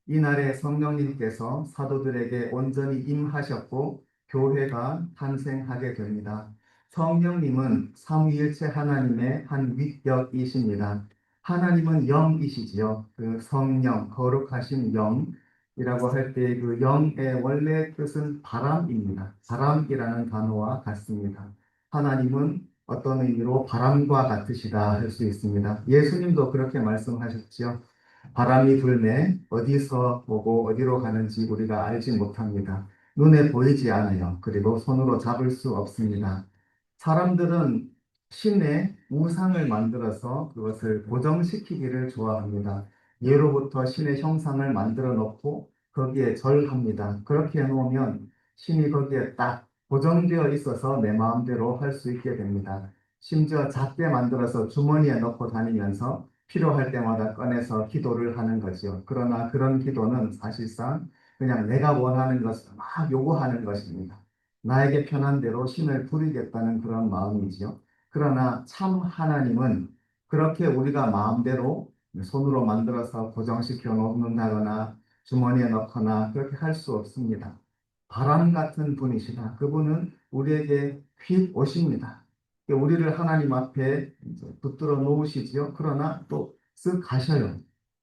이날에 성령님께서 사도들에게 온전히 임하셨고 교회가 탄생하게 됩니다. 성령님은 삼위일체 하나님의 한 위격이십니다. 하나님은 영이시지요. 그 성령, 거룩하신 영이라고 할 때 그 영의 원래 뜻은 바람입니다. 바람이라는 단어와 같습니다. 하나님은 어떤 의미로 바람과 같으시다 할 수 있습니다. 예수님도 그렇게 말씀하셨지요. 바람이 불매 어디서 오고 어디로 가는지 우리가 알지 못합니다. 눈에 보이지 않아요. 그리고 손으로 잡을 수 없습니다. 사람들은 신의 우상을 만들어서 그것을 고정시키기를 좋아합니다. 예로부터 신의 형상을 만들어 놓고 거기에 절합니다. 그렇게 해놓으면 신이 거기에 딱 고정되어 있어서 내 마음대로 할 수 있게 됩니다. 심지어 작게 만들어서 주머니에 넣고 다니면서 필요할 때마다 꺼내서 기도를 하는 거죠. 그러나 그런 기도는 사실상 그냥 내가 원하는 것을 막 요구하는 것입니다. 나에게 편한 대로 신을 부리겠다는 그런 마음이지요. 그러나 참 하나님은 그렇게 우리가 마음대로 손으로 만들어서 고정시켜 놓는다거나 주머니에 넣거나 그렇게 할 수 없습니다. 바람 같은 분이시다. 그분은 우리에게 휙 오십니다. 우리를 하나님 앞에 이제 붙들어 놓으시지요. 그러나 또 쓱 가셔요.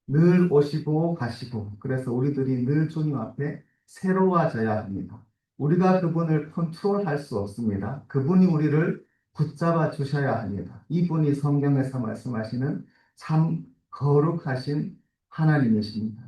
늘 오시고 가시고. 그래서 우리들이 늘 주님 앞에 새로워져야 합니다. 우리가 그분을 컨트롤할 수 없습니다. 그분이 우리를 붙잡아 주셔야 합니다. 이분이 성경에서 말씀하시는 참 거룩하신 하나님이십니다.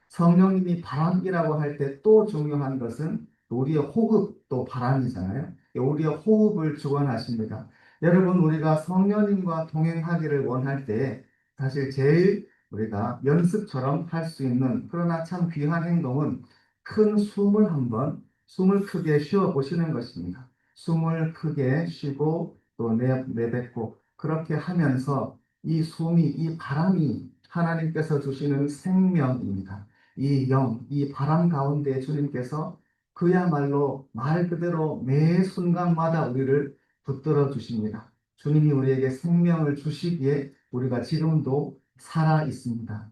성령님이 바람이라고 할 때 또 중요한 것은 우리의 호흡도 바람이잖아요. 우리의 호흡을 주관하십니다. 여러분, 우리가 성령님과 동행하기를 원할 때 사실 제일 우리가 연습처럼 할 수 있는 그러나 참 귀한 행동은 큰 숨을 한번 숨을 크게 쉬어 보시는 것입니다. 숨을 크게 쉬고 또 내뱉고 그렇게 하면서 이 숨이 이 바람이 하나님께서 주시는 생명입니다. 이 영, 이 바람 가운데 주님께서 그야말로 말 그대로 매 순간마다 우리를 붙들어 주십니다. 주님이 우리에게 생명을 주시기에 우리가 지금도 살아 있습니다.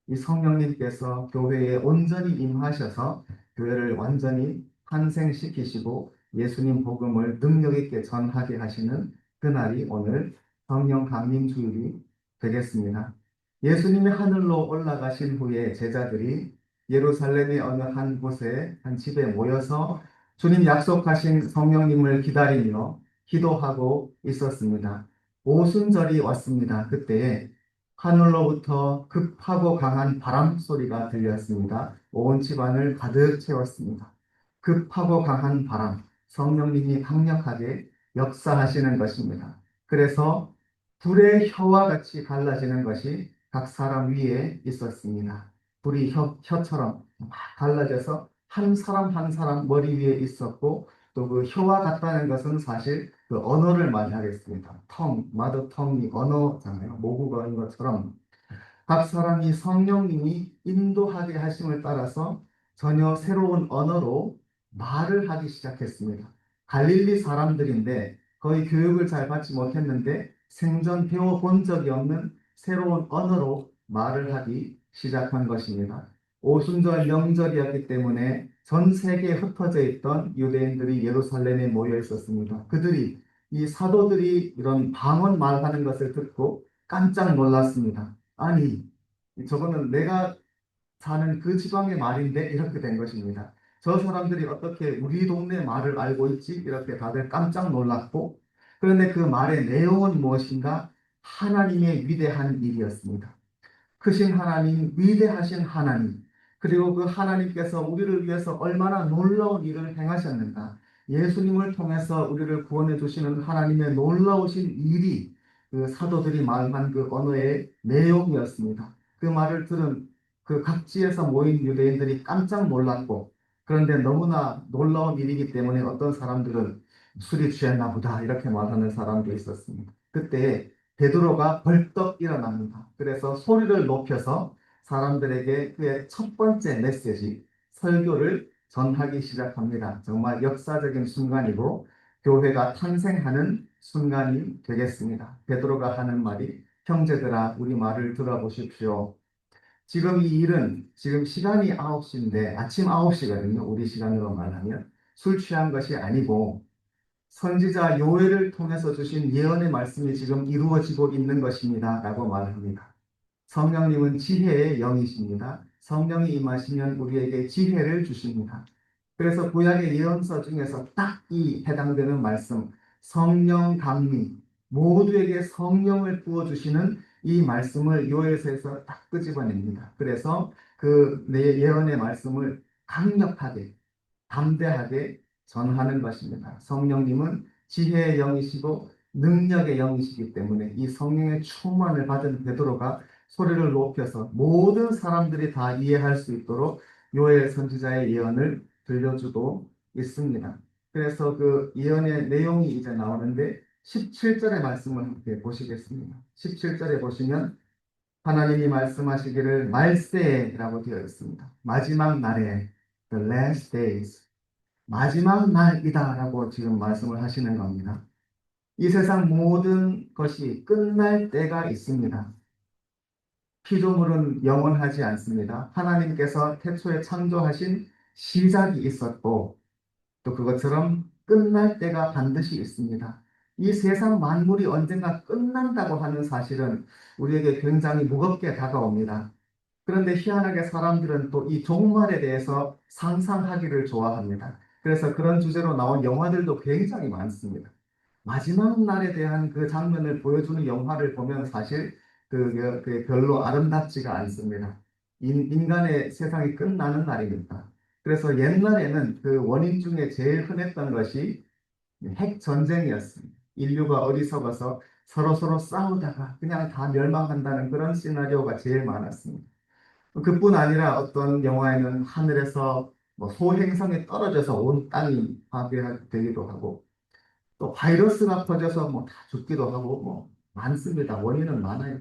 이 성령님께서 교회에 온전히 임하셔서 교회를 완전히 탄생시키시고 예수님 복음을 능력 있게 전하게 하시는 그날이 오늘 성령 강림 주일이 되겠습니다. 예수님이 하늘로 올라가신 후에 제자들이 예루살렘의 어느 한 곳에 한 집에 모여서 주님 약속하신 성령님을 기다리며 기도하고 있었습니다. 오순절이 왔습니다. 그때에 하늘로부터 급하고 강한 바람 소리가 들렸습니다. 온 집안을 가득 채웠습니다. 급하고 강한 바람, 성령님이 강력하게 역사하시는 것입니다. 그래서 불의 혀와 같이 갈라지는 것이 각 사람 위에 있었습니다. 불이 혀처럼 막 갈라져서 한 사람 한 사람 머리 위에 있었고 또 그 혀와 같다는 것은 사실 그 언어를 말하겠습니다. 마더 텅이 언어잖아요. 모국어인 것처럼 각 사람이 성령님이 인도하게 하심을 따라서 전혀 새로운 언어로 말을 하기 시작했습니다. 갈릴리 사람들인데 거의 교육을 잘 받지 못했는데 생전 배워본 적이 없는 새로운 언어로 말을 하기 시작한 것입니다. 오순절 명절이었기 때문에 전 세계에 흩어져 있던 유대인들이 예루살렘에 모여 있었습니다. 그들이 이 사도들이 이런 방언 말하는 것을 듣고 깜짝 놀랐습니다. 아니, 저거는 내가 사는 그 지방의 말인데 이렇게 된 것입니다. 저 사람들이 어떻게 우리 동네 말을 알고 있지? 이렇게 다들 깜짝 놀랐고, 그런데 그 말의 내용은 무엇인가? 하나님의 위대한 일이었습니다. 크신 하나님, 위대하신 하나님, 그리고 그 하나님께서 우리를 위해서 얼마나 놀라운 일을 행하셨는가. 예수님을 통해서 우리를 구원해 주시는 하나님의 놀라우신 일이 그 사도들이 말한 그 언어의 내용이었습니다. 그 말을 들은 그 각지에서 모인 유대인들이 깜짝 놀랐고, 그런데 너무나 놀라운 일이기 때문에 어떤 사람들은 술이 취했나 보다 이렇게 말하는 사람도 있었습니다. 그때 베드로가 벌떡 일어납니다. 그래서 소리를 높여서 사람들에게 그의 첫 번째 메시지, 설교를 전하기 시작합니다. 정말 역사적인 순간이고 교회가 탄생하는 순간이 되겠습니다. 베드로가 하는 말이 형제들아 우리 말을 들어보십시오. 지금 이 일은 지금 시간이 9시인데 아침 9시거든요. 우리 시간으로 말하면 술 취한 것이 아니고 선지자 요엘을 통해서 주신 예언의 말씀이 지금 이루어지고 있는 것입니다. 라고 말합니다. 성령님은 지혜의 영이십니다. 성령이 임하시면 우리에게 지혜를 주십니다. 그래서 구약의 예언서 중에서 딱 이 해당되는 말씀, 성령 강림, 모두에게 성령을 부어주시는 이 말씀을 요엘서에서 딱 끄집어냅니다. 그래서 그 예언의 말씀을 강력하게 담대하게 전하는 것입니다. 성령님은 지혜의 영이시고 능력의 영이시기 때문에 이 성령의 충만을 받은 베드로가 소리를 높여서 모든 사람들이 다 이해할 수 있도록 요엘 선지자의 예언을 들려주고 있습니다. 그래서 그 예언의 내용이 이제 나오는데 17절의 말씀을 함께 보시겠습니다. 17절에 보시면 하나님이 말씀하시기를 말세라고 되어 있습니다. 마지막 날에 the last days 마지막 날이다라고 지금 말씀을 하시는 겁니다. 이 세상 모든 것이 끝날 때가 있습니다. 피조물은 영원하지 않습니다. 하나님께서 태초에 창조하신 시작이 있었고 또 그것처럼 끝날 때가 반드시 있습니다. 이 세상 만물이 언젠가 끝난다고 하는 사실은 우리에게 굉장히 무겁게 다가옵니다. 그런데 희한하게 사람들은 또 이 종말에 대해서 상상하기를 좋아합니다. 그래서 그런 주제로 나온 영화들도 굉장히 많습니다. 마지막 날에 대한 그 장면을 보여주는 영화를 보면 사실 그게 별로 아름답지가 않습니다. 인간의 세상이 끝나는 날입니다. 그래서 옛날에는 그 원인 중에 제일 흔했던 것이 핵 전쟁이었습니다. 인류가 어리석어서 서로 싸우다가 그냥 다 멸망한다는 그런 시나리오가 제일 많았습니다. 그뿐 아니라 어떤 영화에는 하늘에서 뭐 소행성이 떨어져서 온 땅이 파괴되기도 하고 또 바이러스가 퍼져서 뭐 다 죽기도 하고 뭐 많습니다. 원인은 많아요.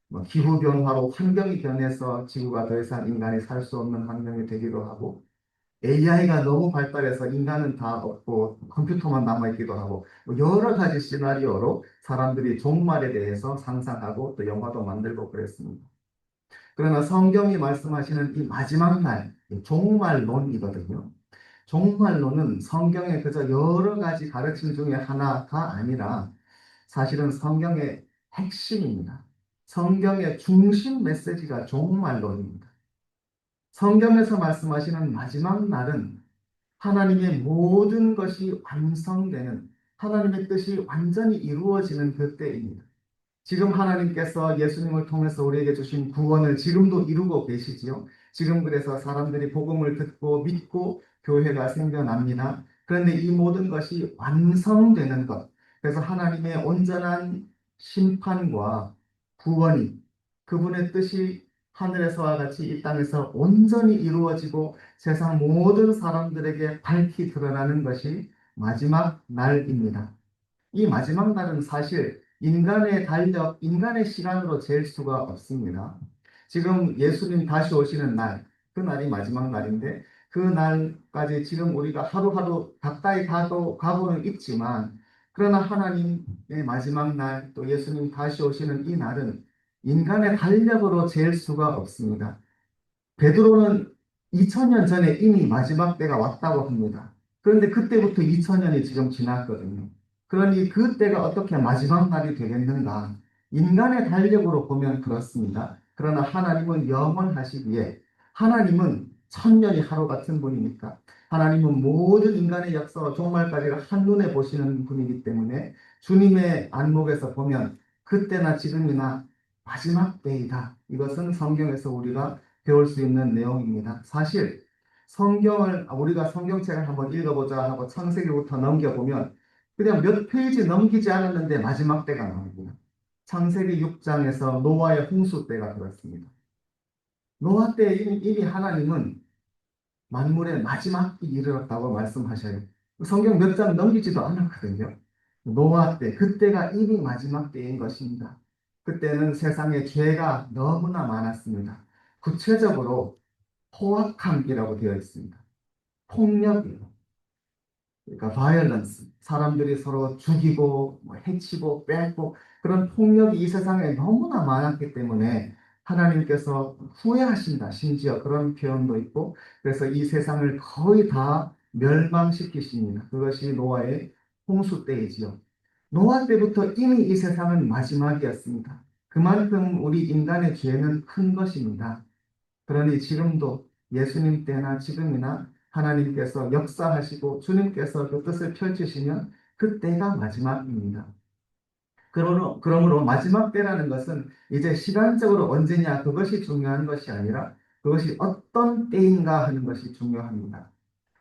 뭐 기후 변화로 환경이 변해서 지구가 더 이상 인간이 살 수 없는 환경이 되기도 하고 AI가 너무 발달해서 인간은 다 없고 컴퓨터만 남아있기도 하고 뭐 여러 가지 시나리오로 사람들이 종말에 대해서 상상하고 또 영화도 만들고 그랬습니다. 그러나 성경이 말씀하시는 이 마지막 날, 이 종말론이거든요. 종말론은 성경의 그저 여러 가지 가르침 중에 하나가 아니라 사실은 성경의 핵심입니다. 성경의 중심 메시지가 종말론입니다. 성경에서 말씀하시는 마지막 날은 하나님의 모든 것이 완성되는 하나님의 뜻이 완전히 이루어지는 그때입니다. 지금 하나님께서 예수님을 통해서 우리에게 주신 구원을 지금도 이루고 계시지요. 지금 그래서 사람들이 복음을 듣고 믿고 교회가 생겨납니다. 그런데 이 모든 것이 완성되는 것. 그래서 하나님의 온전한 심판과 구원이 그분의 뜻이 하늘에서와 같이 이 땅에서 온전히 이루어지고 세상 모든 사람들에게 밝히 드러나는 것이 마지막 날입니다. 이 마지막 날은 사실 인간의 달력, 인간의 시간으로 잴 수가 없습니다. 지금 예수님 다시 오시는 날, 그 날이 마지막 날인데 그 날까지 지금 우리가 하루하루 가까이 가고는 있지만 그러나 하나님의 마지막 날, 또 예수님 다시 오시는 이 날은 인간의 달력으로 잴 수가 없습니다. 베드로는 2000년 전에 이미 마지막 때가 왔다고 합니다. 그런데 그때부터 2000년이 지금 지났거든요. 그러니 그때가 어떻게 마지막 날이 되겠는가? 인간의 달력으로 보면 그렇습니다. 그러나 하나님은 영원하시기에 하나님은 천년이 하루 같은 분이니까 하나님은 모든 인간의 역사와 종말까지를 한눈에 보시는 분이기 때문에 주님의 안목에서 보면 그때나 지금이나 마지막 때이다. 이것은 성경에서 우리가 배울 수 있는 내용입니다. 사실 우리가 성경책을 한번 읽어보자 하고 창세기부터 넘겨보면 그냥 몇 페이지 넘기지 않았는데 마지막 때가 나옵니다. 창세기 6장에서 노아의 홍수 때가 들었습니다. 노아 때 이미 하나님은 만물의 마지막이 이르렀다고 말씀하셔요. 성경 몇 장 넘기지도 않았거든요. 노아 때, 그때가 이미 마지막 때인 것입니다. 그때는 세상에 죄가 너무나 많았습니다. 구체적으로 포악함이라고 되어 있습니다. 폭력이요. 그러니까 violence, 사람들이 서로 죽이고 뭐 해치고 뺏고 그런 폭력이 이 세상에 너무나 많았기 때문에 하나님께서 후회하신다. 심지어 그런 표현도 있고, 그래서 이 세상을 거의 다 멸망시키십니다. 그것이 노아의 홍수 때이지요. 노아 때부터 이미 이 세상은 마지막이었습니다. 그만큼 우리 인간의 죄는 큰 것입니다. 그러니 지금도 예수님 때나 지금이나 하나님께서 역사하시고 주님께서 그 뜻을 펼치시면 그때가 마지막입니다. 그러므로 마지막 때라는 것은 이제 시간적으로 언제냐 그것이 중요한 것이 아니라 그것이 어떤 때인가 하는 것이 중요합니다.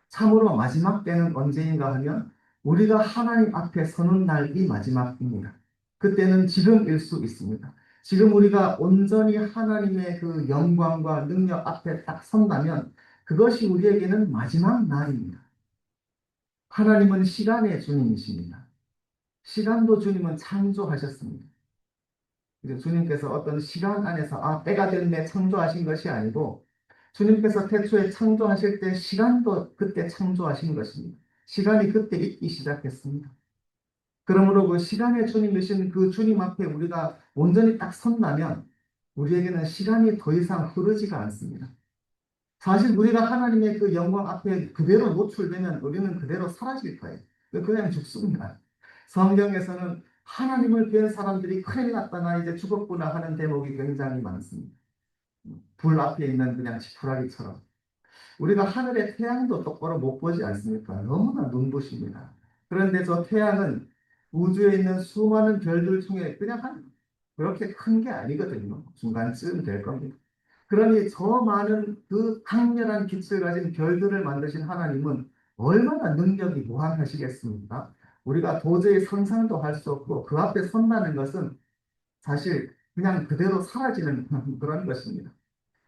참으로 마지막 때는 언제인가 하면 우리가 하나님 앞에 서는 날이 마지막입니다. 그때는 지금일 수 있습니다. 지금 우리가 온전히 하나님의 그 영광과 능력 앞에 딱 선다면 그것이 우리에게는 마지막 날입니다. 하나님은 시간의 주님이십니다. 시간도 주님은 창조하셨습니다. 그래서 주님께서 어떤 시간 안에서 때가 됐네 창조하신 것이 아니고 주님께서 태초에 창조하실 때 시간도 그때 창조하신 것입니다. 시간이 그때 있기 시작했습니다. 그러므로 그 시간의 주님이신 그 주님 앞에 우리가 온전히 딱 선다면 우리에게는 시간이 더 이상 흐르지가 않습니다. 사실 우리가 하나님의 그 영광 앞에 그대로 노출되면 우리는 그대로 사라질 거예요. 그냥 죽습니다. 성경에서는 하나님을 뵌 사람들이 큰일 났다, 나 이제 죽었구나 하는 대목이 굉장히 많습니다. 불 앞에 있는 그냥 지푸라기처럼. 우리가 하늘의 태양도 똑바로 못 보지 않습니까? 너무나 눈부십니다. 그런데 저 태양은 우주에 있는 수많은 별들 중에 그냥 그렇게 큰 게 아니거든요. 중간쯤 될 겁니다. 그러니 저 많은 그 강렬한 빛을 가진 별들을 만드신 하나님은 얼마나 능력이 무한하시겠습니까? 우리가 도저히 상상도 할 수 없고 그 앞에 선다는 것은 사실 그냥 그대로 사라지는 그런 것입니다.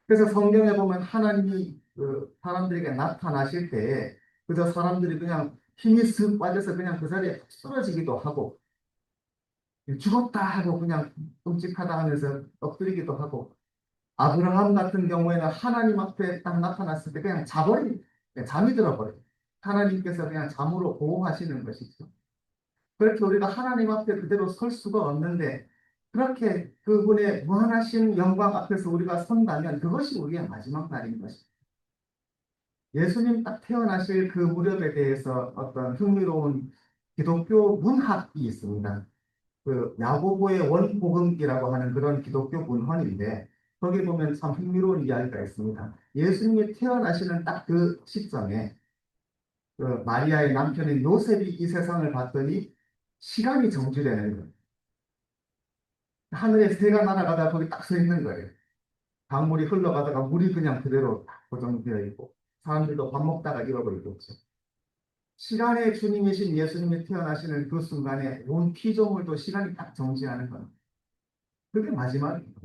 그래서 성경에 보면 하나님이 그 사람들에게 나타나실 때에 그저 사람들이 그냥 힘이 쓱 빠져서 그냥 그 자리에 쓰러지기도 하고 죽었다 하고 그냥 끔찍하다 하면서 엎드리기도 하고 아브라함 같은 경우에는 하나님 앞에 딱 나타났을 때 그냥 잠이 들어버려요. 하나님께서 그냥 잠으로 보호하시는 것이죠. 그렇게 우리가 하나님 앞에 그대로 설 수가 없는데 그렇게 그분의 무한하신 영광 앞에서 우리가 선다면 그것이 우리의 마지막 날인 것입니다. 예수님 딱 태어나실 그 무렵에 대해서 어떤 흥미로운 기독교 문학이 있습니다. 그 야고보의 원복음기라고 하는 그런 기독교 문헌인데 거기 보면 참 흥미로운 이야기가 있습니다. 예수님이 태어나시는 딱 그 시점에 그 마리아의 남편인 요셉이 이 세상을 봤더니 시간이 정지되는 거예요. 하늘에 새가 날아가다 거기 딱 서 있는 거예요. 강물이 흘러가다가 물이 그냥 그대로 딱 고정되어 있고 사람들도 밥 먹다가 잃어버리고 있죠. 시간의 주님이신 예수님이 태어나시는 그 순간에 온 피조물도 시간이 딱 정지하는 겁니다. 그게 마지막입니다.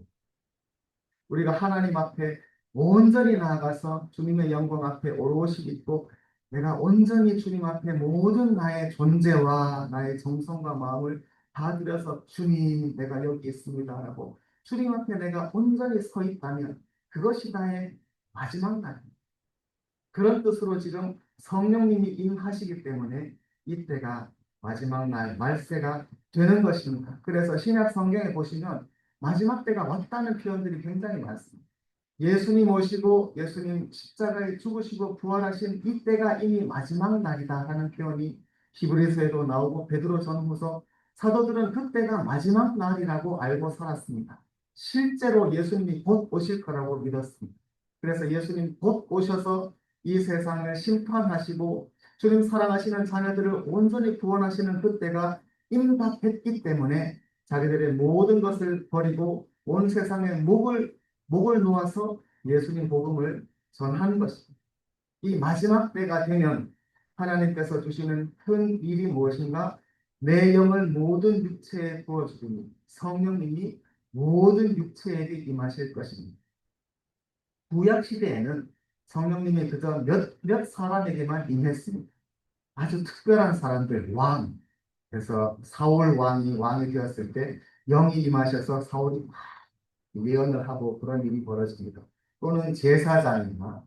우리가 하나님 앞에 온전히 나아가서 주님의 영광 앞에 오롯이 있고 내가 온전히 주님 앞에 모든 나의 존재와 나의 정성과 마음을 다 들여서 주님 내가 여기 있습니다 라고 주님 앞에 내가 온전히 서 있다면 그것이 나의 마지막 날입니다. 그런 뜻으로 지금 성령님이 임하시기 때문에 이때가 마지막 날, 말세가 되는 것입니다. 그래서 신약 성경에 보시면 마지막 때가 왔다는 표현들이 굉장히 많습니다. 예수님 오시고 예수님 십자가에 죽으시고 부활하신 이때가 이미 마지막 날이다 하는 표현이 히브리서에도 나오고 베드로전후서 사도들은 그때가 마지막 날이라고 알고 살았습니다. 실제로 예수님이 곧 오실 거라고 믿었습니다. 그래서 예수님 곧 오셔서 이 세상을 심판하시고 주님 사랑하시는 자녀들을 온전히 구원하시는 그때가 임박했기 때문에 자기들의 모든 것을 버리고 온 세상에 목을 놓아서 예수님 복음을 전하는 것입니다. 이 마지막 때가 되면 하나님께서 주시는 큰 일이 무엇인가? 내 영을 모든 육체에 부어주니 성령님이 모든 육체에게 임하실 것입니다. 구약 시대에는 성령님이 그저 몇 사람에게만 임했습니다. 아주 특별한 사람들, 왕. 그래서 사울 왕이 되었을 때 영이 임하셔서 사울이 막 예언을 하고 그런 일이 벌어집니다. 또는 제사장이나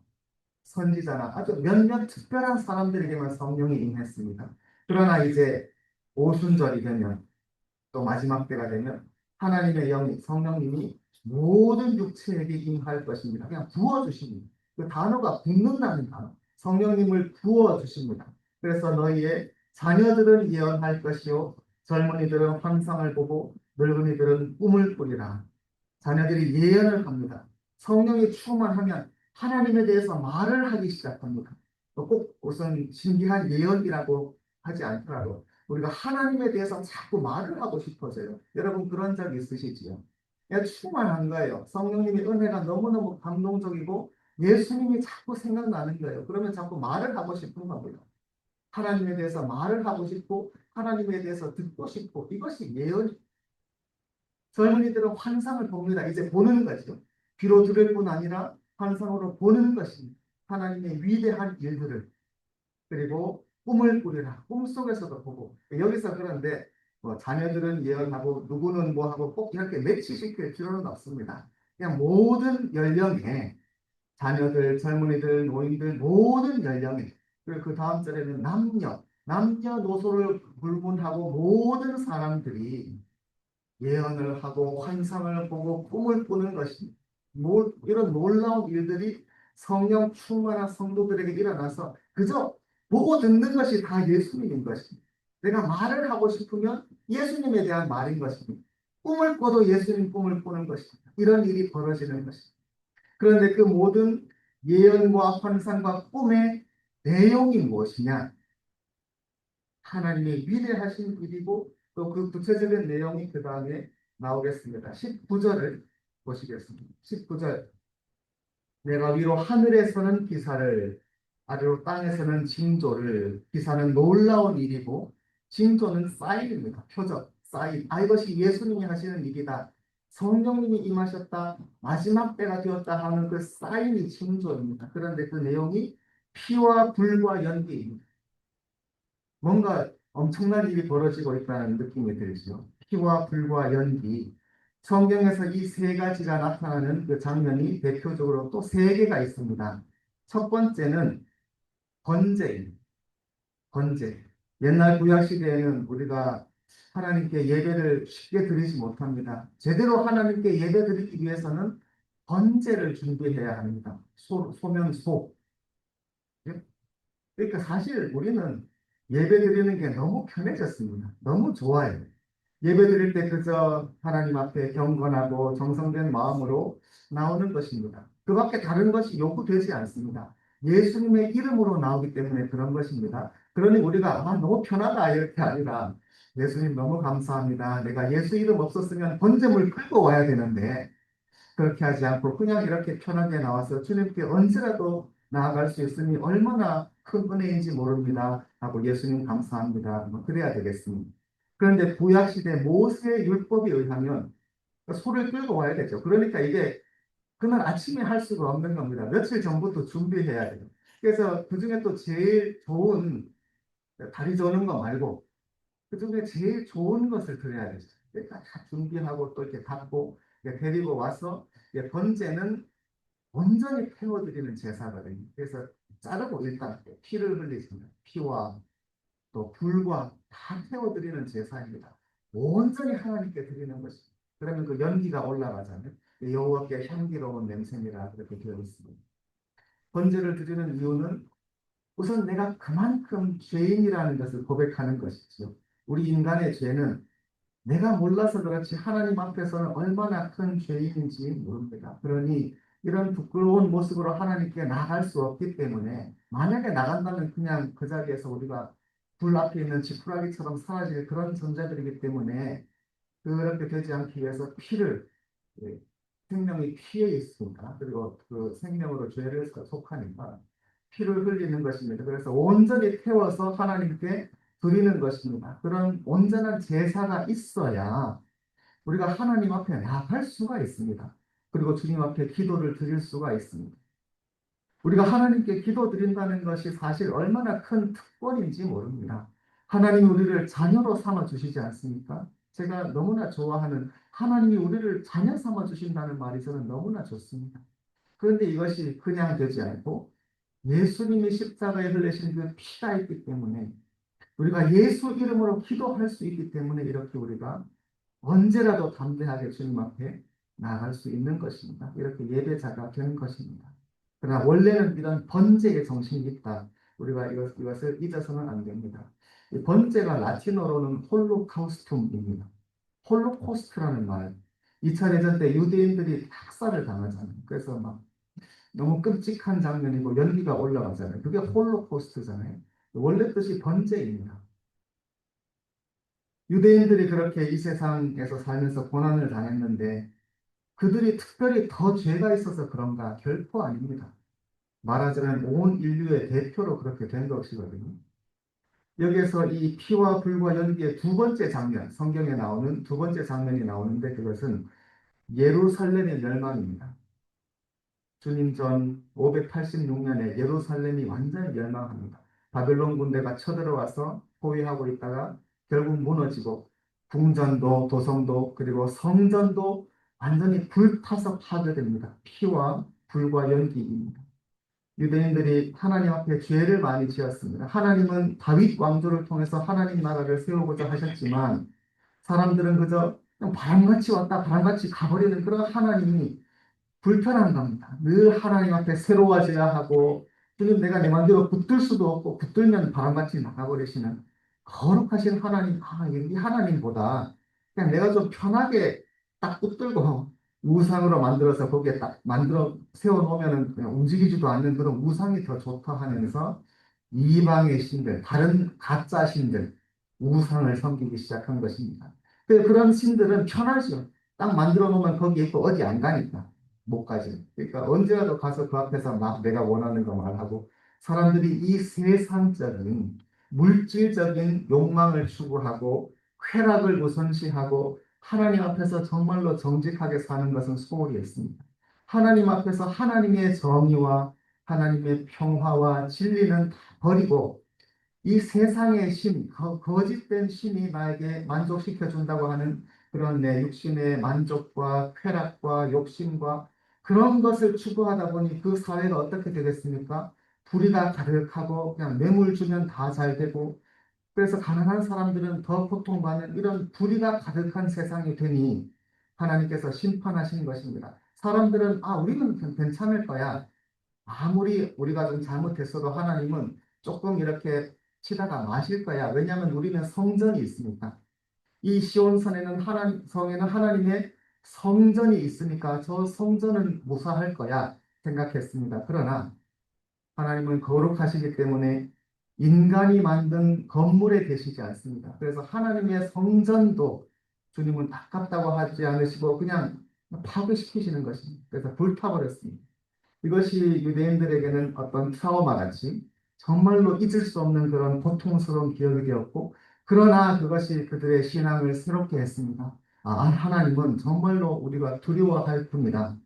선지자나 아주 몇몇 특별한 사람들에게만 성령이 임했습니다. 그러나 이제 오순절이 되면 또 마지막 때가 되면 하나님의 성령님이 모든 육체에게 임할 것입니다. 그냥 부어주십니다. 그 단어가 붓는다는 단어. 성령님을 부어주십니다. 그래서 너희의 자녀들은 예언할 것이요 젊은이들은 환상을 보고 늙은이들은 꿈을 꾸리라. 자녀들이 예언을 합니다. 성령이 충만하면 하나님에 대해서 말을 하기 시작합니다. 꼭 무슨 신기한 예언이라고 하지 않더라도 우리가 하나님에 대해서 자꾸 말을 하고 싶어져요. 여러분 그런 적 있으시지요? 그냥 충만한 거예요. 성령님의 은혜가 너무너무 감동적이고 예수님이 자꾸 생각나는 거예요. 그러면 자꾸 말을 하고 싶은 겁니다. 하나님에 대해서 말을 하고 싶고 하나님에 대해서 듣고 싶고 이것이 예언. 젊은이들은 환상을 봅니다. 이제 보는 거죠. 귀로 들을 뿐 아니라 환상으로 보는 것입니다. 하나님의 위대한 일들을. 그리고 꿈을 꾸리라. 꿈속에서도 보고. 여기서 그런데 뭐 자녀들은 예언하고 누구는 뭐 하고 꼭 이렇게 매치시킬 필요는 없습니다. 그냥 모든 연령에 자녀들, 젊은이들, 노인들 모든 연령에 그리고 그 다음 절에는 남녀노소를 불문하고 모든 사람들이 예언을 하고 환상을 보고 꿈을 꾸는 것이 이런 놀라운 일들이 성령 충만한 성도들에게 일어나서 그저 보고 듣는 것이 다 예수님인 것입니다. 내가 말을 하고 싶으면 예수님에 대한 말인 것입니다. 꿈을 꿔도 예수님 꿈을 꾸는 것입니다. 이런 일이 벌어지는 것입니다. 그런데 그 모든 예언과 환상과 꿈의 내용이 무엇이냐? 하나님의 위대하신 일이고 또 그 구체적인 내용이 그 다음에 나오겠습니다. 19절을 보시겠습니다. 19절 내가 위로 하늘에서는 기사를 아래로 땅에서는 징조를 기사는 놀라운 일이고 징조는 사인입니다. 표적, 사인. 이것이 예수님이 하시는 일이다. 성령님이 임하셨다. 마지막 때가 되었다 하는 그 사인이 징조입니다. 그런데 그 내용이 피와 불과 연기입니다. 뭔가 엄청난 일이 벌어지고 있다는 느낌이 들죠. 피와 불과 연기. 성경에서 이 세 가지가 나타나는 그 장면이 대표적으로 또 세 개가 있습니다. 첫 번째는 번제입니다. 번제. 옛날 구약 시대에는 우리가 하나님께 예배를 쉽게 드리지 못합니다. 제대로 하나님께 예배 드리기 위해서는 번제를 준비해야 합니다. 소면 소. 그러니까 사실 우리는 예배 드리는 게 너무 편해졌습니다. 너무 좋아요. 예배 드릴 때 그저 하나님 앞에 경건하고 정성된 마음으로 나오는 것입니다. 그 밖에 다른 것이 요구되지 않습니다. 예수님의 이름으로 나오기 때문에 그런 것입니다. 그러니 우리가 너무 편하다 이렇게 아니라 예수님 너무 감사합니다. 내가 예수 이름 없었으면 번제물 끌고 와야 되는데 그렇게 하지 않고 그냥 이렇게 편하게 나와서 주님께 언제라도 나아갈 수 있으니 얼마나 큰 은혜인지 모릅니다. 하고 예수님 감사합니다. 뭐 그래야 되겠습니다. 그런데 구약시대 모세의 율법에 의하면 소를 끌고 와야 되죠. 그러니까 이게 그날 아침에 할 수가 없는 겁니다. 며칠 전부터 준비해야 돼요. 그래서 그중에 또 제일 좋은 다리 저는 거 말고 그중에 제일 좋은 것을 드려야 되죠. 그러니까 다 준비하고 또 이렇게 갖고 데리고 와서 번제는 온전히 태워드리는 제사거든요. 그래서 자르고 일단 피를 흘리십니다. 피와 또 불과 다 태워드리는 제사입니다. 온전히 하나님께 드리는 것입니다. 그러면 그 연기가 올라가잖아요. 여호와께 향기로운 냄새니라 그렇게 되어 있습니다. 번제를 드리는 이유는 우선 내가 그만큼 죄인이라는 것을 고백하는 것이죠. 우리 인간의 죄는 내가 몰라서 그렇지 하나님 앞에서는 얼마나 큰 죄인인지 모릅니다. 그러니 이런 부끄러운 모습으로 하나님께 나갈 수 없기 때문에 만약에 나간다면 그냥 그 자리에서 우리가 불 앞에 있는 지푸라기처럼 사라질 그런 존재들이기 때문에 그렇게 되지 않기 위해서 피를 예, 생명이 피에 있습니다. 그리고 그 생명으로 죄를 속하니까 피를 흘리는 것입니다. 그래서 온전히 태워서 하나님께 드리는 것입니다. 그런 온전한 제사가 있어야 우리가 하나님 앞에 나갈 수가 있습니다. 그리고 주님 앞에 기도를 드릴 수가 있습니다. 우리가 하나님께 기도 드린다는 것이 사실 얼마나 큰 특권인지 모릅니다. 하나님이 우리를 자녀로 삼아 주시지 않습니까? 제가 너무나 좋아하는 하나님이 우리를 자녀 삼아 주신다는 말이 저는 너무나 좋습니다. 그런데 이것이 그냥 되지 않고 예수님이 십자가에 흘리신 그 피가 있기 때문에 우리가 예수 이름으로 기도할 수 있기 때문에 이렇게 우리가 언제라도 담대하게 주님 앞에 나아갈 수 있는 것입니다. 이렇게 예배자가 된 것입니다. 그러나 원래는 이런 번제의 정신이 있다. 우리가 이것을 잊어서는 안 됩니다. 이 번제가 라틴어로는 홀로카우스툼입니다. 홀로코스트라는 말. 2차 대전 때 유대인들이 학살을 당하잖아요. 그래서 막 너무 끔찍한 장면이고 연기가 올라가잖아요. 그게 홀로코스트잖아요. 원래 뜻이 번제입니다. 유대인들이 그렇게 이 세상에서 살면서 고난을 당했는데 그들이 특별히 더 죄가 있어서 그런가? 결코 아닙니다. 말하자면 온 인류의 대표로 그렇게 된 것이거든요. 여기에서 이 피와 불과 연기의 두 번째 장면, 성경에 나오는 두 번째 장면이 나오는데 그것은 예루살렘의 멸망입니다. 주님 전 586년에 예루살렘이 완전히 멸망합니다. 바벨론 군대가 쳐들어와서 포위하고 있다가 결국 무너지고 궁전도 도성도 그리고 성전도 완전히 불타서 파괴됩니다. 피와 불과 연기입니다. 유대인들이 하나님 앞에 죄를 많이 지었습니다. 하나님은 다윗 왕조를 통해서 하나님 나라를 세우고자 하셨지만 사람들은 그저 그냥 바람같이 왔다 바람같이 가버리는 그런 하나님이 불편한 겁니다. 늘 하나님 앞에 새로워져야 하고 주님 내가 내 마음대로 붙들 수도 없고 붙들면 바람같이 나가버리시는 거룩하신 하나님, 이 하나님보다 그냥 내가 좀 편하게 딱 붙들고 우상으로 만들어서 거기에 딱 만들어 세워놓으면 그냥 움직이지도 않는 그런 우상이 더 좋다 하면서 이방의 신들, 다른 가짜 신들, 우상을 섬기기 시작한 것입니다. 그런 신들은 편하죠. 딱 만들어 놓으면 거기 있고 어디 안 가니까. 못 가지. 그러니까 언제라도 가서 그 앞에서 막 내가 원하는 거 말하고 사람들이 이 세상적인 물질적인 욕망을 추구하고 쾌락을 우선시하고 하나님 앞에서 정말로 정직하게 사는 것은 소홀히 했습니다. 하나님 앞에서 하나님의 정의와 하나님의 평화와 진리는 다 버리고 이 세상의 신, 거짓된 신이 나에게 만족시켜 준다고 하는 그런 내 육신의 만족과 쾌락과 욕심과 그런 것을 추구하다 보니 그 사회가 어떻게 되겠습니까? 불의가 가득하고 그냥 뇌물 주면 다 잘 되고 그래서 가난한 사람들은 더 고통받는 이런 불의가 가득한 세상이 되니 하나님께서 심판하신 것입니다. 사람들은 우리는 괜찮을 거야. 아무리 우리가 좀 잘못했어도 하나님은 조금 이렇게 치다가 마실 거야. 왜냐하면 우리는 성전이 있으니까. 이 시온산에는 성에는 하나님의 성전이 있으니까 저 성전은 무사할 거야 생각했습니다. 그러나 하나님은 거룩하시기 때문에 인간이 만든 건물에 계시지 않습니다. 그래서 하나님의 성전도 주님은 아깝다고 하지 않으시고 그냥 파괴시키시는 것입니다. 그래서 불타버렸습니다. 이것이 유대인들에게는 어떤 트라우마 같이 정말로 잊을 수 없는 그런 고통스러운 기억이 되었고, 그러나 그것이 그들의 신앙을 새롭게 했습니다. 하나님은 정말로 우리가 두려워할 분이다.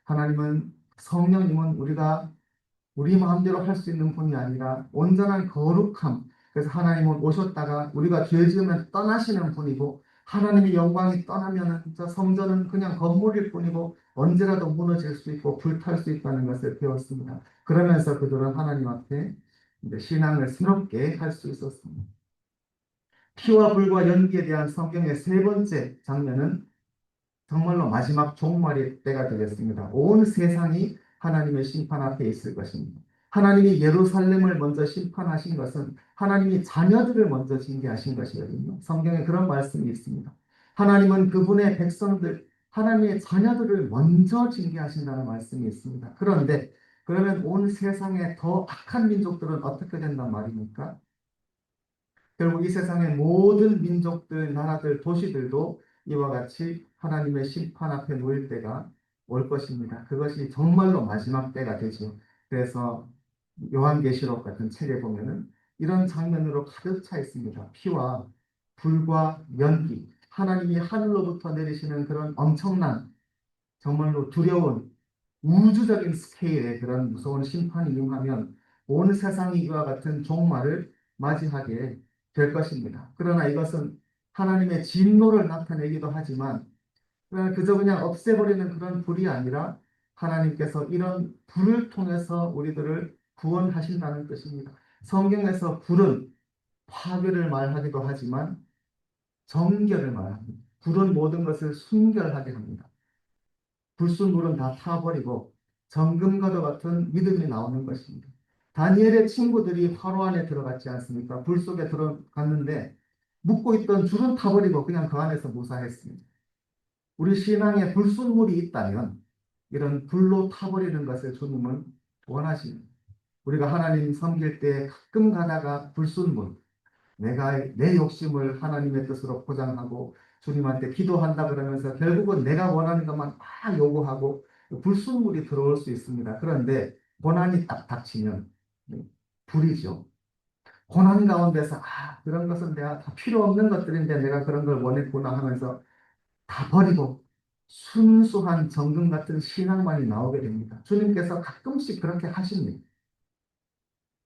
하나님은 성령님은 우리가 우리 마음대로 할 수 있는 분이 아니라 온전한 거룩함. 그래서 하나님은 오셨다가 우리가 죄 지으면 떠나시는 분이고 하나님의 영광이 떠나면 저 성전은 그냥 건물일 뿐이고 언제라도 무너질 수 있고 불탈 수 있다는 것을 배웠습니다. 그러면서 그들은 하나님 앞에 이제 신앙을 새롭게 할 수 있었습니다. 피와 불과 연기에 대한 성경의 세 번째 장면은 정말로 마지막 종말의 때가 되겠습니다. 온 세상이 하나님의 심판 앞에 있을 것입니다. 하나님이 예루살렘을 먼저 심판하신 것은 하나님이 자녀들을 먼저 징계하신 것이거든요. 성경에 그런 말씀이 있습니다. 하나님은 그분의 백성들, 하나님의 자녀들을 먼저 징계하신다는 말씀이 있습니다. 그런데 그러면 온 세상의 더 악한 민족들은 어떻게 된단 말입니까? 결국 이 세상의 모든 민족들, 나라들, 도시들도 이와 같이 하나님의 심판 앞에 놓일 때가 올 것입니다. 그것이 정말로 마지막 때가 되죠. 그래서 요한계시록 같은 책에 보면은 이런 장면으로 가득 차 있습니다. 피와 불과 연기, 하나님이 하늘로부터 내리시는 그런 엄청난 정말로 두려운 우주적인 스케일의 그런 무서운 심판이 임하면 온 세상이 이와 같은 종말을 맞이하게 될 것입니다. 그러나 이것은 하나님의 진노를 나타내기도 하지만 그저 그냥 없애버리는 그런 불이 아니라 하나님께서 이런 불을 통해서 우리들을 구원하신다는 뜻입니다. 성경에서 불은 파괴를 말하기도 하지만 정결을 말합니다. 불은 모든 것을 순결하게 합니다. 불순물은 다 타버리고 정금과도 같은 믿음이 나오는 것입니다. 다니엘의 친구들이 화로 안에 들어갔지 않습니까? 불 속에 들어갔는데 묶고 있던 줄은 타버리고 그냥 그 안에서 무사했습니다. 우리 신앙에 불순물이 있다면 이런 불로 타버리는 것을 주님은 원하십니다. 우리가 하나님 섬길 때 가끔 가다가 불순물, 내가 내 욕심을 하나님의 뜻으로 포장하고 주님한테 기도한다 그러면서 결국은 내가 원하는 것만 막 요구하고 불순물이 들어올 수 있습니다. 그런데 고난이 딱 닥치면 불이죠. 고난 가운데서 그런 것은 내가 다 필요 없는 것들인데 내가 그런 걸 원했구나 하면서 다 버리고 순수한 정금 같은 신앙만이 나오게 됩니다. 주님께서 가끔씩 그렇게 하십니다.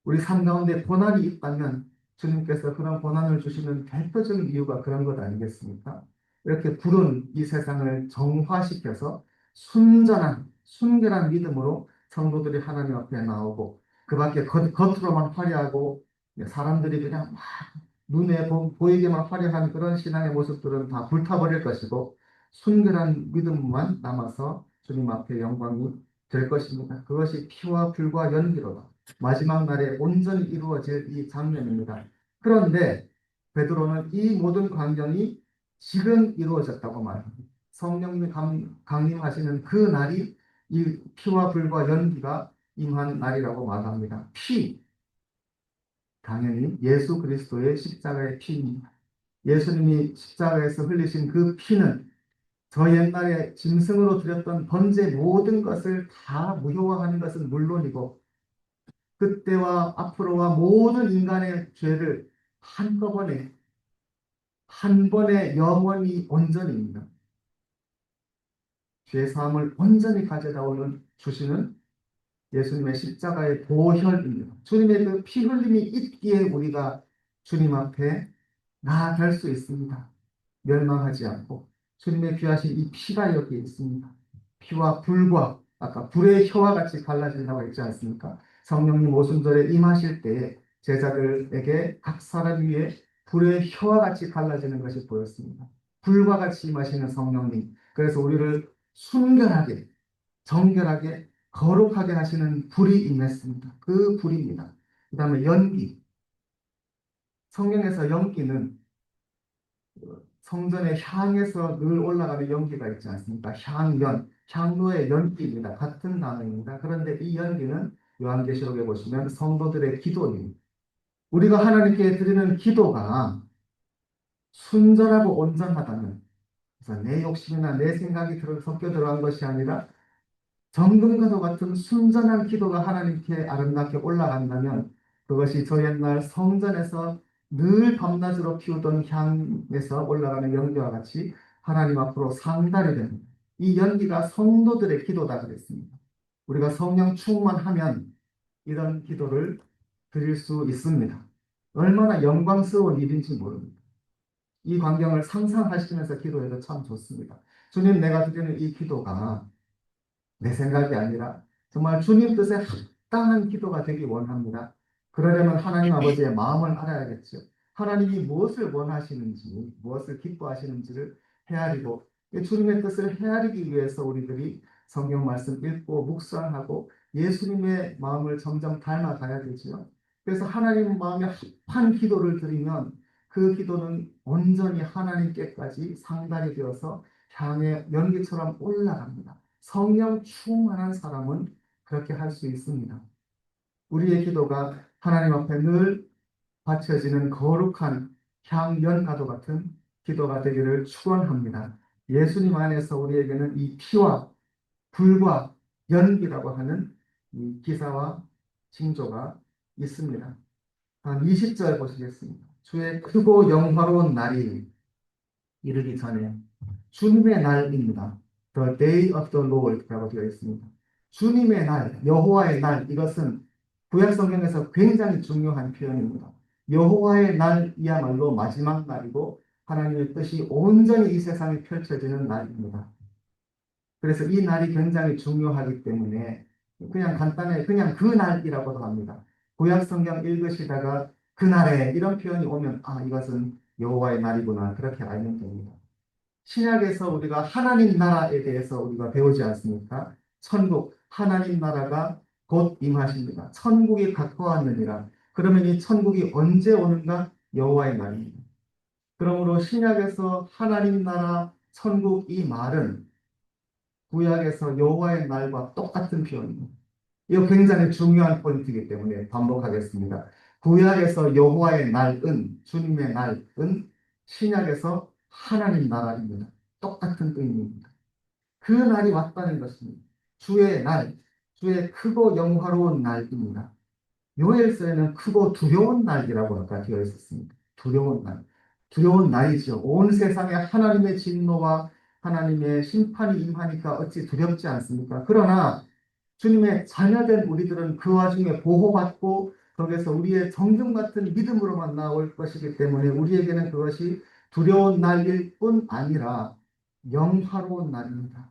우리 삶 가운데 고난이 있다면 주님께서 그런 고난을 주시는 대표적인 이유가 그런 것 아니겠습니까? 이렇게 부른 이 세상을 정화시켜서 순결한 믿음으로 성도들이 하나님 앞에 나오고 그 밖에 겉으로만 화려하고 사람들이 그냥 막 눈에 보이게만 화려한 그런 신앙의 모습들은 다 불타버릴 것이고 순결한 믿음만 남아서 주님 앞에 영광이 될 것입니다. 그것이 피와 불과 연기로다. 마지막 날에 온전히 이루어질 이 장면입니다. 그런데 베드로는 이 모든 광경이 지금 이루어졌다고 말합니다. 성령님이 강림하시는 그 날이 이 피와 불과 연기가 임한 날이라고 말합니다. 피, 당연히 예수 그리스도의 십자가의 피입니다. 예수님이 십자가에서 흘리신 그 피는 저 옛날에 짐승으로 드렸던 번제 모든 것을 다 무효화하는 것은 물론이고 그때와 앞으로와 모든 인간의 죄를 한꺼번에 한 번에 영원히 온전입니다. 죄 사함을 온전히 가져다 오는 주시는 예수님의 십자가의 보혈입니다. 주님의 그 피 흘림이 있기에 우리가 주님 앞에 나아갈 수 있습니다. 멸망하지 않고 주님의 귀하신 이 피가 여기 있습니다. 피와 불과 아까 불의 혀와 같이 갈라진다고 했지 않습니까? 성령님 오순절에 임하실 때에 제자들에게 각 사람 위에 불의 혀와 같이 갈라지는 것이 보였습니다. 불과 같이 임하시는 성령님. 그래서 우리를 순결하게 정결하게 거룩하게 하시는 불이 임했습니다. 그 불입니다. 그 다음에 연기. 성경에서 연기는 성전에 향에서 늘 올라가는 연기가 있지 않습니까? 향연, 향로의 연기입니다. 같은 단어입니다. 그런데 이 연기는 요한계시록에 보시면 성도들의 기도입니다. 우리가 하나님께 드리는 기도가 순전하고 온전하다면, 그래서 내 욕심이나 내 생각이 섞여 들어간 것이 아니라 정금과도 같은 순전한 기도가 하나님께 아름답게 올라간다면 그것이 저 옛날 성전에서 늘 밤낮으로 피우던 향에서 올라가는 연기와 같이 하나님 앞으로 상달이 됩니다. 이 연기가 성도들의 기도다 그랬습니다. 우리가 성령 충만하면 이런 기도를 드릴 수 있습니다. 얼마나 영광스러운 일인지 모릅니다. 이 광경을 상상하시면서 기도해도 참 좋습니다. 주님, 내가 드리는 이 기도가 내 생각이 아니라 정말 주님 뜻에 합당한 기도가 되기 원합니다. 그러려면 하나님 아버지의 마음을 알아야겠죠. 하나님이 무엇을 원하시는지, 무엇을 기뻐하시는지를 헤아리고 주님의 뜻을 헤아리기 위해서 우리들이 성경 말씀 읽고 묵상하고 예수님의 마음을 점점 닮아가야 되지요. 그래서 하나님 마음에 합한 기도를 드리면 그 기도는 온전히 하나님께까지 상달이 되어서 향의 연기처럼 올라갑니다. 성령 충만한 사람은 그렇게 할 수 있습니다. 우리의 기도가 하나님 앞에 늘 바쳐지는 거룩한 향연가도 같은 기도가 되기를 축원합니다. 예수님 안에서 우리에게는 이 피와 불과 연기라고 하는 이 기사와 징조가 있습니다. 한 20절 보시겠습니다. 주의 크고 영화로운 날이 이르기 전에 주님의 날입니다. The day of the Lord라고 되어 있습니다. 주님의 날, 여호와의 날, 이것은 구약 성경에서 굉장히 중요한 표현입니다. 여호와의 날이야말로 마지막 날이고 하나님의 뜻이 온전히 이 세상에 펼쳐지는 날입니다. 그래서 이 날이 굉장히 중요하기 때문에 그냥 간단해 그냥 그 날이라고도 합니다. 구약 성경 읽으시다가 그날에 이런 표현이 오면 이것은 여호와의 날이구나 그렇게 알면 됩니다. 신약에서 우리가 하나님 나라에 대해서 우리가 배우지 않습니까? 천국, 하나님 나라가 곧 임하십니다. 천국이 가까웠느니라. 그러면 이 천국이 언제 오는가? 여호와의 날입니다. 그러므로 신약에서 하나님 나라, 천국 이 말은 구약에서 여호와의 날과 똑같은 표현입니다. 이거 굉장히 중요한 포인트이기 때문에 반복하겠습니다. 구약에서 여호와의 날은 주님의 날은 신약에서 하나님 나라입니다. 똑같은 의미입니다. 그 날이 왔다는 것입니다. 주의 날, 주의 크고 영화로운 날입니다. 요엘서에는 크고 두려운 날이라고 아까 되어 있었습니다. 두려운 날. 두려운 날이죠. 온 세상에 하나님의 진노와 하나님의 심판이 임하니까 어찌 두렵지 않습니까? 그러나 주님의 자녀된 우리들은 그 와중에 보호받고 거기에서 우리의 정금 같은 믿음으로만 나올 것이기 때문에 우리에게는 그것이 두려운 날일 뿐 아니라 영화로운 날입니다.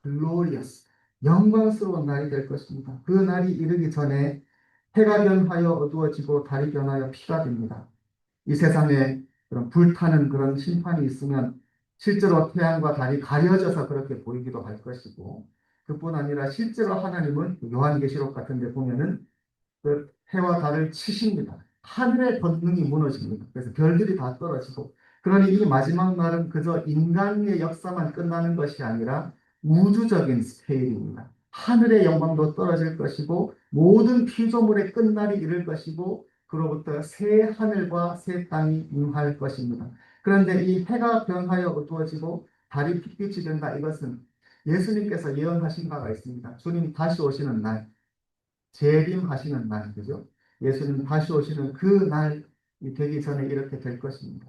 글로리어스, 영광스러운 날이 될 것입니다. 그 날이 이르기 전에 해가 변하여 어두워지고 달이 변하여 피가 됩니다. 이 세상에 그런 불타는 그런 심판이 있으면 실제로 태양과 달이 가려져서 그렇게 보이기도 할 것이고 그뿐 아니라 실제로 하나님은 요한계시록 같은 데 보면은 그 해와 달을 치십니다. 하늘의 권능이 무너집니다. 그래서 별들이 다 떨어지고 그러니 이 마지막 날은 그저 인간의 역사만 끝나는 것이 아니라 우주적인 스케일입니다. 하늘의 영광도 떨어질 것이고 모든 피조물의 끝날이 이를 것이고 그로부터 새 하늘과 새 땅이 임할 것입니다. 그런데 이 해가 변하여 어두워지고 달이 핏빛이 된다. 이것은 예수님께서 예언하신 바가 있습니다. 주님 다시 오시는 날, 재림하시는 날, 그죠? 예수님 다시 오시는 그 날이 되기 전에 이렇게 될 것입니다.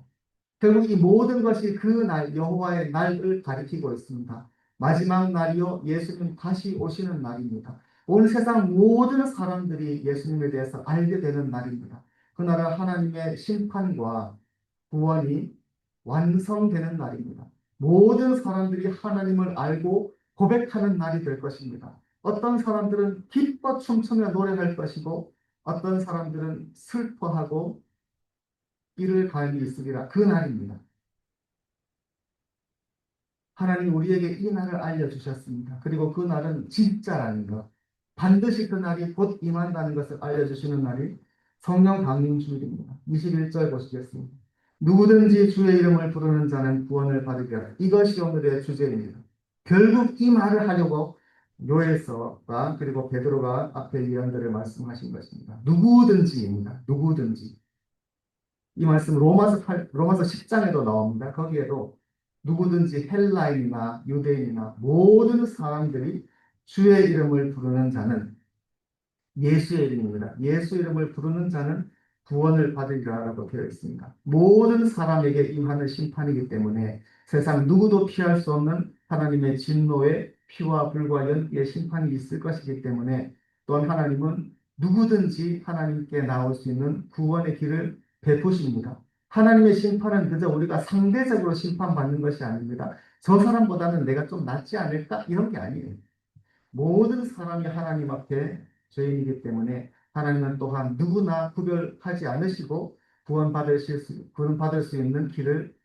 결국 이 모든 것이 그 날, 여호와의 날을 가리키고 있습니다. 마지막 날이요, 예수님 다시 오시는 날입니다. 온 세상 모든 사람들이 예수님에 대해서 알게 되는 날입니다. 그날은 하나님의 심판과 구원이 완성되는 날입니다. 모든 사람들이 하나님을 알고 고백하는 날이 될 것입니다. 어떤 사람들은 기뻐 춤추며 노래할 것이고 어떤 사람들은 슬퍼하고 이를 갈미 있으리라. 그 날입니다. 하나님 우리에게 이 날을 알려주셨습니다. 그리고 그 날은 진짜라는 것, 반드시 그 날이 곧 임한다는 것을 알려주시는 날이 성령 강림 주일입니다. 21절 보시겠습니다. 누구든지 주의 이름을 부르는 자는 구원을 받으리라. 이것이 오늘의 주제입니다. 결국 이 말을 하려고 요엘서가 그리고 베드로가 앞에 예언들을 말씀하신 것입니다. 누구든지입니다. 누구든지. 이 말씀 로마서 10장에도 나옵니다. 거기에도 누구든지 헬라인이나 유대인이나 모든 사람들이 주의 이름을 부르는 자는 예수의 이름입니다. 예수 이름을 부르는 자는 구원을 받으리라라고 되어 있습니다. 모든 사람에게 임하는 심판이기 때문에 세상 누구도 피할 수 없는 하나님의 진노의 피와 불과 연기의 심판이 있을 것이기 때문에 또한 하나님은 누구든지 하나님께 나올 수 있는 구원의 길을 베푸십니다. 하나님의 심판은 그저 우리가 상대적으로 심판받는 것이 아닙니다. 저 사람보다는 내가 좀 낫지 않을까? 이런 게 아니에요. 모든 사람이 하나님 앞에 죄인이기 때문에 하나님은 또한 누구나 구별하지 않으시고 구원받을 수 있는 길을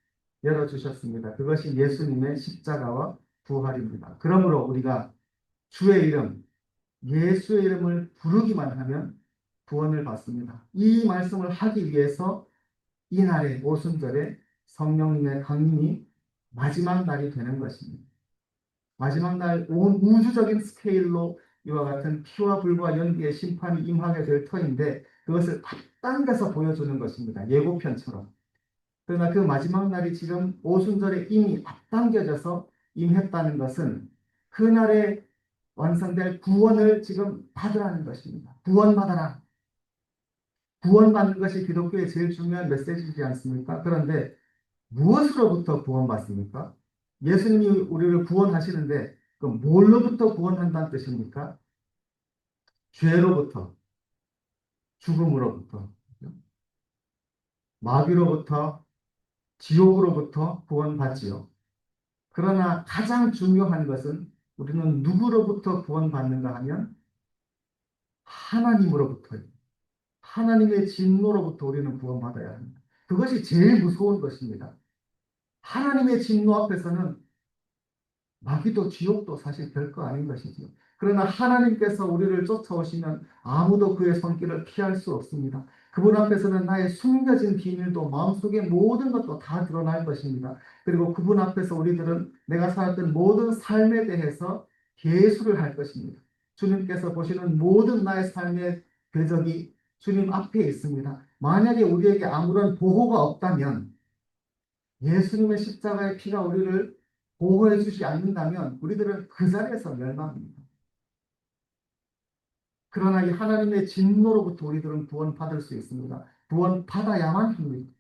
열어주셨습니다. 그것이 예수님의 십자가와 부활입니다. 그러므로 우리가 주의 이름, 예수의 이름을 부르기만 하면 구원을 받습니다. 이 말씀을 하기 위해서 이날의 오순절에 성령님의 강림이 마지막 날이 되는 것입니다. 마지막 날 온 우주적인 스케일로 이와 같은 피와 불과 연기의 심판이 임하게 될 터인데 그것을 앞당겨서 보여주는 것입니다. 예고편처럼. 그러나 그 마지막 날이 지금 오순절에 이미 앞당겨져서 임했다는 것은 그날에 완성될 구원을 지금 받으라는 것입니다. 구원받아라. 구원받는 것이 기독교의 제일 중요한 메시지이지 않습니까? 그런데 무엇으로부터 구원받습니까? 예수님이 우리를 구원하시는데 그럼 뭘로부터 구원한다는 뜻입니까? 죄로부터, 죽음으로부터, 마귀로부터, 지옥으로부터 구원받지요. 그러나 가장 중요한 것은 우리는 누구로부터 구원받는가 하면 하나님으로부터요. 하나님의 진노로부터 우리는 구원받아야 합니다. 그것이 제일 무서운 것입니다. 하나님의 진노 앞에서는 마귀도 지옥도 사실 별거 아닌 것이지요. 그러나 하나님께서 우리를 쫓아오시면 아무도 그의 손길을 피할 수 없습니다. 그분 앞에서는 나의 숨겨진 비밀도 마음속의 모든 것도 다 드러날 것입니다. 그리고 그분 앞에서 우리들은 내가 살았던 모든 삶에 대해서 계수를 할 것입니다. 주님께서 보시는 모든 나의 삶의 궤적이 주님 앞에 있습니다. 만약에 우리에게 아무런 보호가 없다면, 예수님의 십자가의 피가 우리를 보호해 주지 않는다면 우리들은 그 자리에서 멸망합니다. 그러나 이 하나님의 진노로부터 우리들은 구원받을 수 있습니다. 구원받아야만 합니다.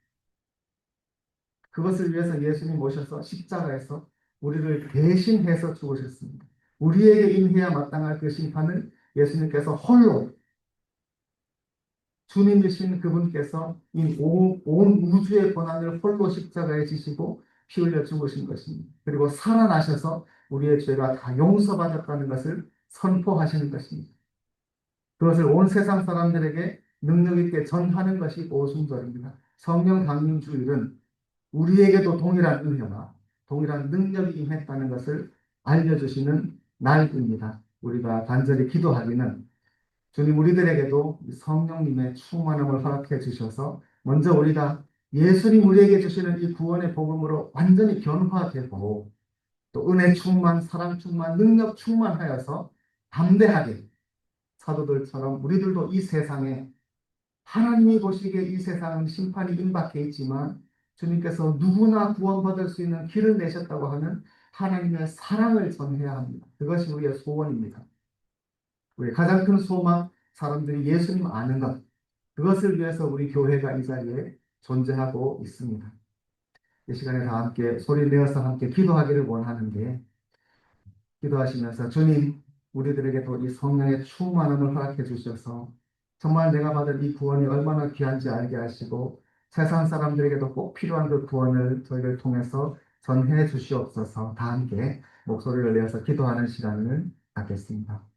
그것을 위해서 예수님 오셔서 십자가에서 우리를 대신해서 죽으셨습니다. 우리에게 인해야 마땅할 그 심판을 예수님께서 홀로, 주님이신 그분께서 이 온 우주의 고난을 홀로 십자가에 지시고 피 흘려 죽으신 것입니다. 그리고 살아나셔서 우리의 죄가 다 용서받았다는 것을 선포하시는 것입니다. 그것을 온 세상 사람들에게 능력 있게 전하는 것이 오순절입니다. 성령 강림 주일은 우리에게도 동일한 은혜와 동일한 능력이 임했다는 것을 알려주시는 날입니다. 우리가 간절히 기도하기는 주님, 우리들에게도 성령님의 충만함을 허락해 주셔서 먼저 우리가 예수님 우리에게 주시는 이 구원의 복음으로 완전히 변화되고, 또 은혜 충만, 사랑 충만, 능력 충만하여서 담대하게 사도들처럼 우리들도 이 세상에, 하나님이 보시기에 이 세상은 심판이 임박해 있지만 주님께서 누구나 구원받을 수 있는 길을 내셨다고 하는 하나님의 사랑을 전해야 합니다. 그것이 우리의 소원입니다. 우리 가장 큰 소망, 사람들이 예수님 아는 것, 그것을 위해서 우리 교회가 이 자리에 존재하고 있습니다. 이 시간에 다 함께 소리 내어서 함께 기도하기를 원하는데, 기도하시면서 주님, 우리들에게도 이 성령의 충만함을 허락해 주셔서 정말 내가 받은 이 구원이 얼마나 귀한지 알게 하시고 세상 사람들에게도 꼭 필요한 그 구원을 저희를 통해서 전해 주시옵소서. 다 함께 목소리를 내어서 기도하는 시간을 갖겠습니다.